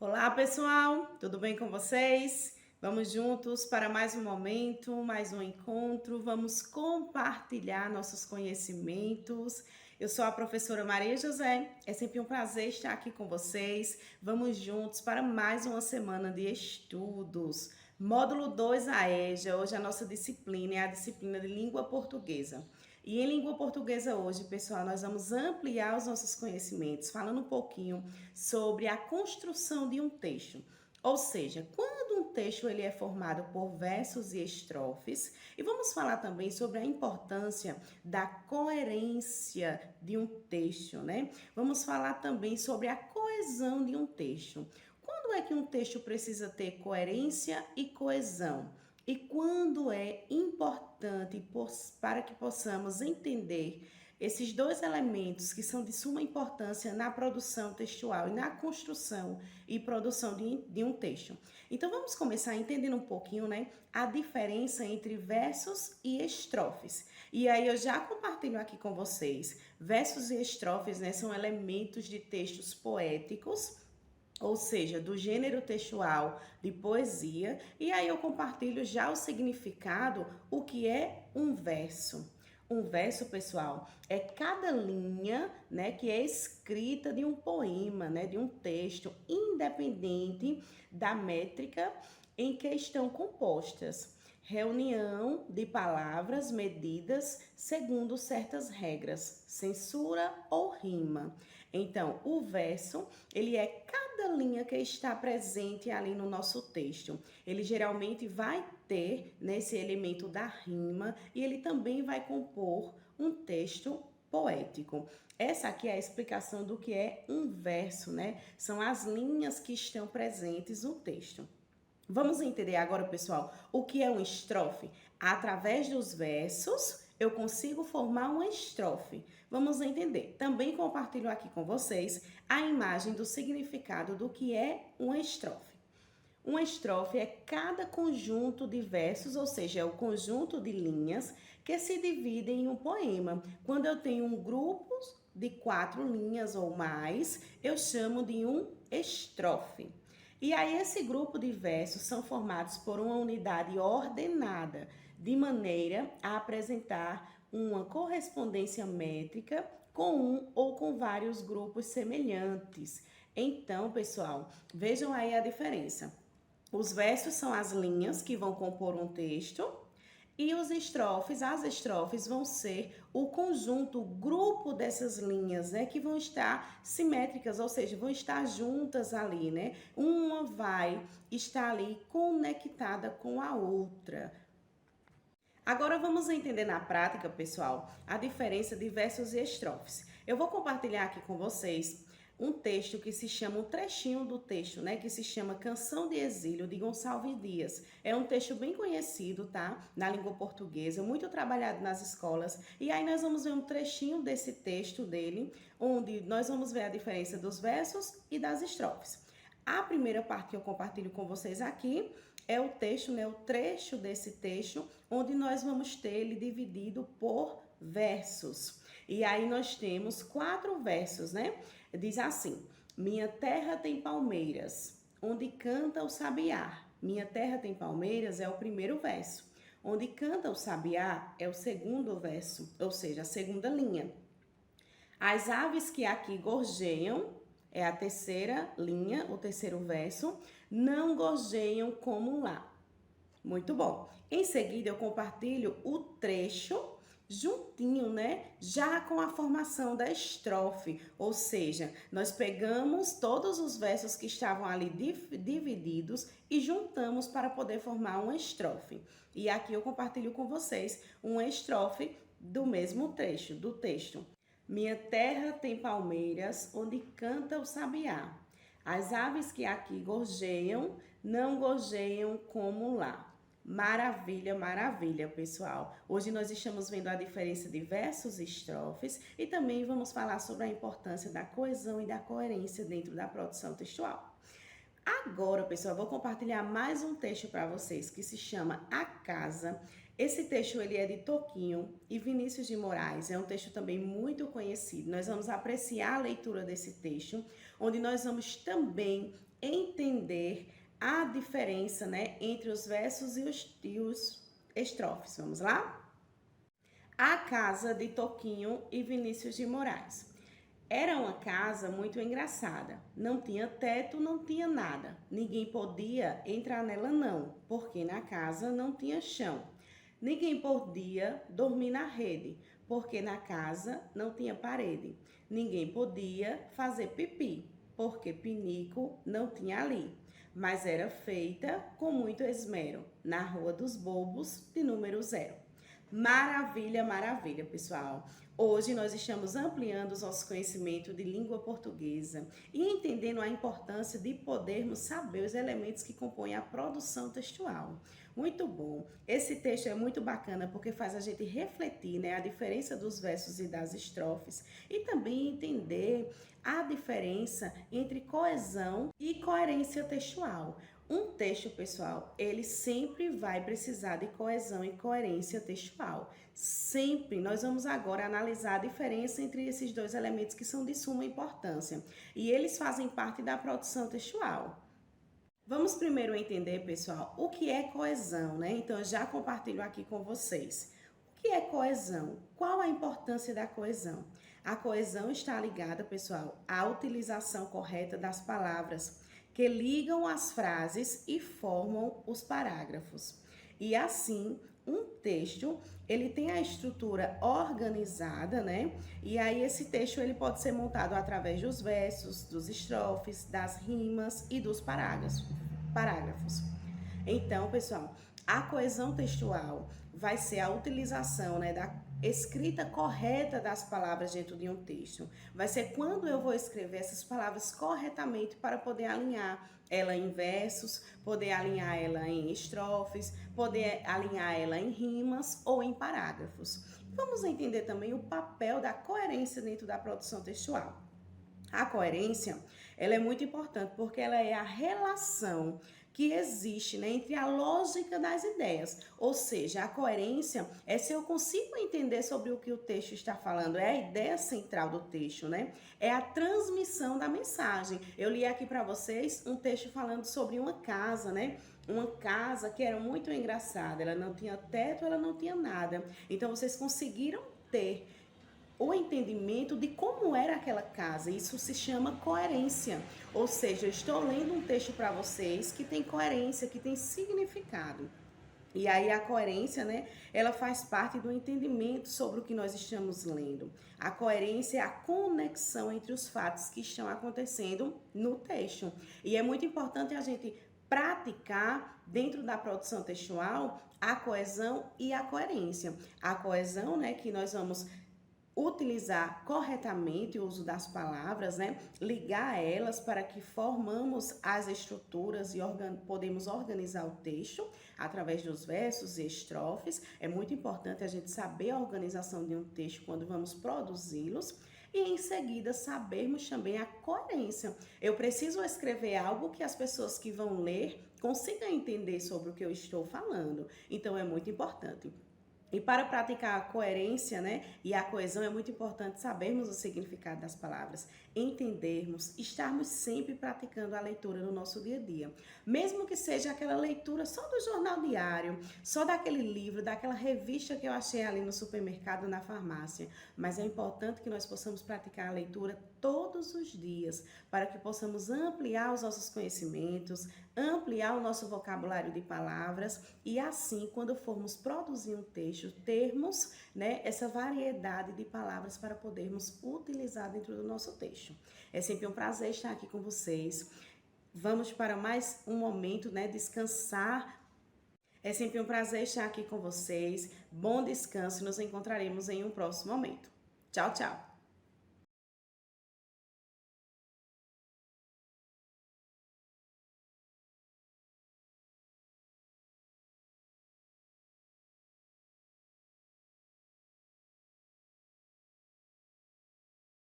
Olá, pessoal, tudo bem com vocês? Vamos juntos para mais um momento, mais um encontro. Vamos compartilhar nossos conhecimentos. Eu sou a professora Maria José. É sempre um prazer estar aqui com vocês. Vamos juntos para mais uma semana de estudos. Módulo 2 AEJA. Hoje a nossa disciplina é a disciplina de língua portuguesa. E em língua portuguesa hoje, pessoal, nós vamos ampliar os nossos conhecimentos, falando um pouquinho sobre a construção de um texto. Ou seja, quando um texto ele é formado por versos e estrofes, e vamos falar também sobre a importância da coerência de um texto, né? Vamos falar também sobre a coesão de um texto. Quando é que um texto precisa ter coerência e coesão? E quando é importante para que possamos entender esses dois elementos que são de suma importância na produção textual e na construção e produção de um texto. Então vamos começar entendendo um pouquinho, né, a diferença entre versos e estrofes. E aí eu já compartilho aqui com vocês. Versos e estrofes, né, são elementos de textos poéticos, ou seja, do gênero textual de poesia, e aí eu compartilho já o significado, o que é um verso. Um verso, pessoal, é cada linha, né, que é escrita de um poema, né, de um texto, independente da métrica em que estão compostas. Reunião de palavras medidas segundo certas regras, censura ou rima. Então, o verso, ele é cada linha que está presente ali no nosso texto. Ele geralmente vai ter nesse elemento da rima e ele também vai compor um texto poético. Essa aqui é a explicação do que é um verso, né? São as linhas que estão presentes no texto. Vamos entender agora, pessoal, o que é uma estrofe? Através dos versos, eu consigo formar uma estrofe. Vamos entender. Também compartilho aqui com vocês a imagem do significado do que é uma estrofe. Uma estrofe é cada conjunto de versos, ou seja, é o conjunto de linhas que se dividem em um poema. Quando eu tenho um grupo de 4 linhas ou mais, eu chamo de um estrofe. E aí esse grupo de versos são formados por uma unidade ordenada, de maneira a apresentar uma correspondência métrica com um ou com vários grupos semelhantes. Então, pessoal, vejam aí a diferença. Os versos são as linhas que vão compor um texto e as estrofes vão ser o conjunto, o grupo dessas linhas, né, que vão estar simétricas, ou seja, vão estar juntas ali, né? Uma vai estar ali conectada com a outra. Agora vamos entender na prática, pessoal, a diferença de versos e estrofes. Eu vou compartilhar aqui com vocês um texto que se chama, um trechinho do texto, né, que se chama Canção de Exílio, de Gonçalves Dias. É um texto bem conhecido, tá, na língua portuguesa, muito trabalhado nas escolas. E aí nós vamos ver um trechinho desse texto dele, onde nós vamos ver a diferença dos versos e das estrofes. A primeira parte que eu compartilho com vocês aqui é o texto, né, o trecho desse texto, onde nós vamos ter ele dividido por versos. E aí nós temos 4 versos, né? Diz assim: minha terra tem palmeiras, onde canta o sabiá. Minha terra tem palmeiras é o primeiro verso. Onde canta o sabiá é o segundo verso, ou seja, a segunda linha. As aves que aqui gorjeiam é a terceira linha, o terceiro verso, não gorjeiam como lá. Muito bom. Em seguida, eu compartilho o trecho juntinho, né? Já com a formação da estrofe, ou seja, nós pegamos todos os versos que estavam ali divididos e juntamos para poder formar uma estrofe. E aqui eu compartilho com vocês uma estrofe do mesmo trecho, do texto. Minha terra tem palmeiras onde canta o sabiá. As aves que aqui gorjeiam, não gorjeiam como lá. Maravilha, maravilha, pessoal. Hoje nós estamos vendo a diferença de versos e estrofes e também vamos falar sobre a importância da coesão e da coerência dentro da produção textual. Agora, pessoal, eu vou compartilhar mais um texto para vocês que se chama A Casa. Esse texto ele é de Toquinho e Vinícius de Moraes, é um texto também muito conhecido. Nós vamos apreciar a leitura desse texto, onde nós vamos também entender a diferença, né, entre os versos e os estrofes. Vamos lá? A casa de Toquinho e Vinícius de Moraes. Era uma casa muito engraçada. Não tinha teto, não tinha nada. Ninguém podia entrar nela não, porque na casa não tinha chão. Ninguém podia dormir na rede, porque na casa não tinha parede. Ninguém podia fazer pipi, porque pinico não tinha ali. Mas era feita com muito esmero, na Rua dos Bobos, de número 0. Maravilha, maravilha, pessoal. Hoje nós estamos ampliando o nosso conhecimento de língua portuguesa e entendendo a importância de podermos saber os elementos que compõem a produção textual. Muito bom. Esse texto é muito bacana porque faz a gente refletir, né, a diferença dos versos e das estrofes e também entender a diferença entre coesão e coerência textual. Um texto, pessoal, ele sempre vai precisar de coesão e coerência textual. Sempre. Nós vamos agora analisar a diferença entre esses dois elementos que são de suma importância. E eles fazem parte da produção textual. Vamos primeiro entender, pessoal, o que é coesão, né? Então, eu já compartilho aqui com vocês. O que é coesão? Qual a importância da coesão? A coesão está ligada, pessoal, à utilização correta das palavras que ligam as frases e formam os parágrafos. E assim, um texto, ele tem a estrutura organizada, né? E aí esse texto ele pode ser montado através dos versos, dos estrofes, das rimas e dos parágrafos. Então, pessoal, a coesão textual vai ser a utilização, né, da escrita correta das palavras dentro de um texto. Vai ser quando eu vou escrever essas palavras corretamente para poder alinhar ela em versos, poder alinhar ela em estrofes, poder alinhar ela em rimas ou em parágrafos. Vamos entender também o papel da coerência dentro da produção textual. A coerência, ela é muito importante porque ela é a relação que existe, né, entre a lógica das ideias. Ou seja, a coerência é se eu consigo entender sobre o que o texto está falando, é a ideia central do texto, né? É a transmissão da mensagem. Eu li aqui para vocês um texto falando sobre uma casa, né? Uma casa que era muito engraçada, ela não tinha teto, ela não tinha nada. Então vocês conseguiram ter o entendimento de como era aquela casa. Isso se chama coerência. Ou seja, eu estou lendo um texto para vocês que tem coerência, que tem significado. E aí a coerência, né, ela faz parte do entendimento sobre o que nós estamos lendo. A coerência é a conexão entre os fatos que estão acontecendo no texto. E é muito importante a gente praticar dentro da produção textual a coesão e a coerência. A coesão, né, que nós vamos utilizar corretamente o uso das palavras, né? Ligar elas para que formamos as estruturas e podemos organizar o texto através dos versos e estrofes. É muito importante a gente saber a organização de um texto quando vamos produzi-los. E em seguida sabermos também a coerência. Eu preciso escrever algo que as pessoas que vão ler consigam entender sobre o que eu estou falando. Então é muito importante. E para praticar a coerência, né, e a coesão é muito importante sabermos o significado das palavras, entendermos, estarmos sempre praticando a leitura no nosso dia a dia. Mesmo que seja aquela leitura só do jornal diário, só daquele livro, daquela revista que eu achei ali no supermercado, na farmácia. Mas é importante que nós possamos praticar a leitura todos os dias, para que possamos ampliar os nossos conhecimentos, ampliar o nosso vocabulário de palavras e assim, quando formos produzir um texto, termos, né, essa variedade de palavras para podermos utilizar dentro do nosso texto. É sempre um prazer estar aqui com vocês. Vamos para mais um momento, né, descansar. É sempre um prazer estar aqui com vocês. Bom descanso e nos encontraremos em um próximo momento. Tchau, tchau!